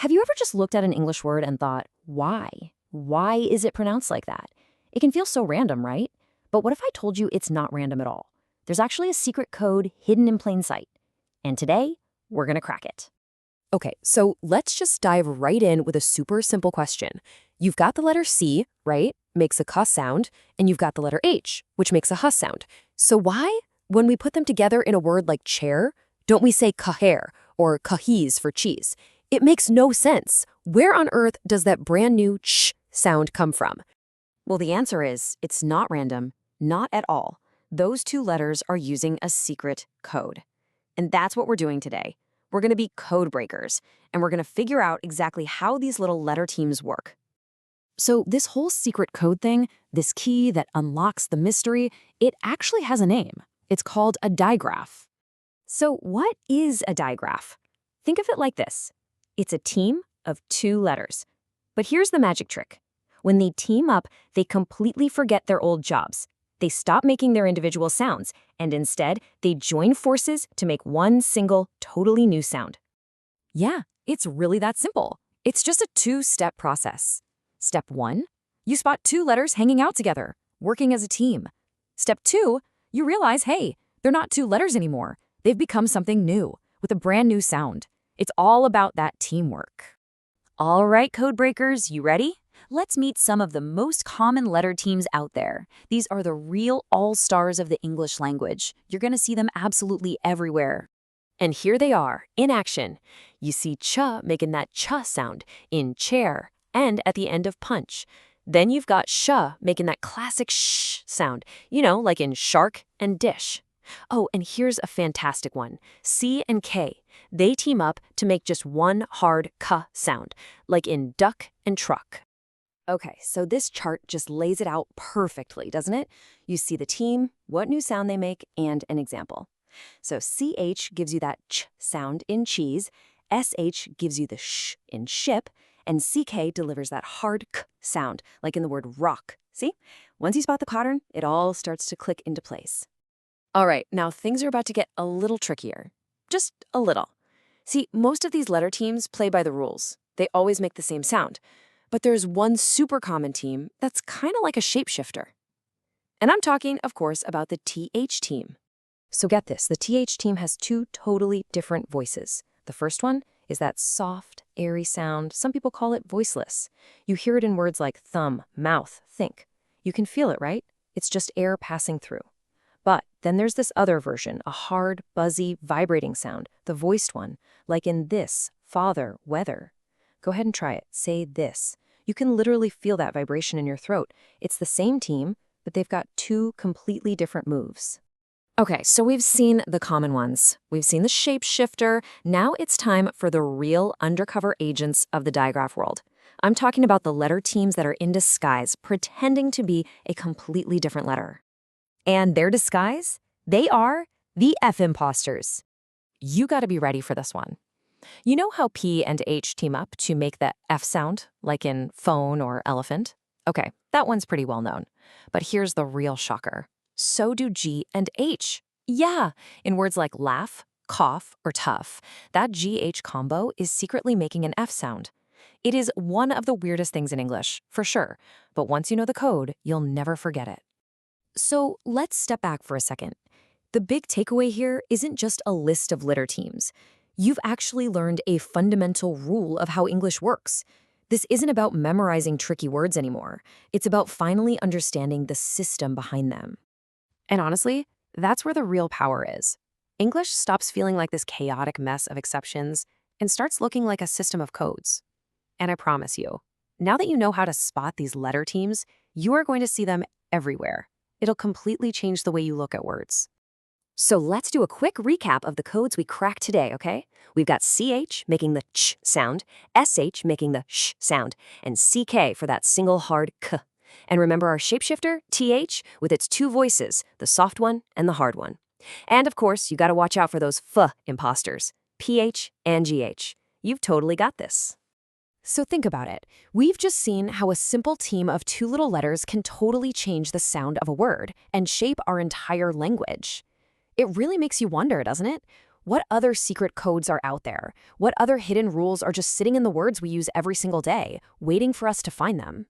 Have you ever just looked at an English word and thought, why? Why is it pronounced like that? It can feel so random, right? But what if I told you it's not random at all? There's actually a secret code hidden in plain sight. And today, we're gonna crack it. Okay, so let's just dive right in with a super simple question. You've got the letter C, right? Makes a cuh sound, and you've got the letter H, which makes a huh sound. So why, when we put them together in a word like chair, don't we say caher or cahiz for cheese? It makes no sense. Where on earth does that brand new ch sound come from? Well, the answer is it's not random, not at all. Those two letters are using a secret code. And that's what we're doing today. We're going to be code breakers, and we're going to figure out exactly how these little letter teams work. So this whole secret code thing, this key that unlocks the mystery, it actually has a name. It's called a digraph. So what is a digraph? Think of it like this. It's a team of two letters. But here's the magic trick. When they team up, they completely forget their old jobs. They stop making their individual sounds, and instead, they join forces to make one single, totally new sound. Yeah, it's really that simple. It's just a two-step process. Step 1, you spot two letters hanging out together, working as a team. Step 2, you realize, hey, they're not two letters anymore. They've become something new, with a brand new sound. It's all about that teamwork. All right, code breakers, you ready? Let's meet some of the most common letter teams out there. These are the real all-stars of the English language. You're going to see them absolutely everywhere. And here they are, in action. You see ch making that ch sound in chair and at the end of punch. Then you've got sh making that classic sh sound, like in shark and dish. Oh, and here's a fantastic one. C and K. They team up to make just one hard k sound, like in duck and truck. Okay, so this chart just lays it out perfectly, doesn't it? You see the team, what new sound they make, and an example. So CH gives you that ch sound in cheese, SH gives you the sh in ship, and CK delivers that hard k sound, like in the word rock. See? Once you spot the pattern, it all starts to click into place. All right, now things are about to get a little trickier. Just a little. See, most of these letter teams play by the rules. They always make the same sound. But there's one super common team that's kind of like a shapeshifter. And I'm talking, of course, about the TH team. So get this, the TH team has two totally different voices. The first one is that soft, airy sound. Some people call it voiceless. You hear it in words like thumb, mouth, think. You can feel it, right? It's just air passing through. But then there's this other version, a hard, buzzy, vibrating sound, the voiced one, like in this, father, weather. Go ahead and try it. Say this. You can literally feel that vibration in your throat. It's the same team, but they've got two completely different moves. Okay, so we've seen the common ones. We've seen the shapeshifter. Now it's time for the real undercover agents of the digraph world. I'm talking about the letter teams that are in disguise, pretending to be a completely different letter. And their disguise? They are the F imposters. You gotta be ready for this one. You know how P and H team up to make the F sound, like in phone or elephant? Okay, that one's pretty well known. But here's the real shocker. So do G and H. Yeah, in words like laugh, cough, or tough, that G-H combo is secretly making an F sound. It is one of the weirdest things in English, for sure. But once you know the code, you'll never forget it. So let's step back for a second. The big takeaway here isn't just a list of letter teams. You've actually learned a fundamental rule of how English works. This isn't about memorizing tricky words anymore. It's about finally understanding the system behind them. And honestly, that's where the real power is. English stops feeling like this chaotic mess of exceptions and starts looking like a system of codes. And I promise you, now that you know how to spot these letter teams, you are going to see them everywhere. It'll completely change the way you look at words. So let's do a quick recap of the codes we cracked today, okay? We've got CH making the ch sound, SH making the sh sound, and CK for that single hard k. And remember our shapeshifter, TH, with its two voices, the soft one and the hard one. And of course, you gotta watch out for those F imposters, PH and GH. You've totally got this. So think about it. We've just seen how a simple team of two little letters can totally change the sound of a word and shape our entire language. It really makes you wonder, doesn't it? What other secret codes are out there? What other hidden rules are just sitting in the words we use every single day, waiting for us to find them?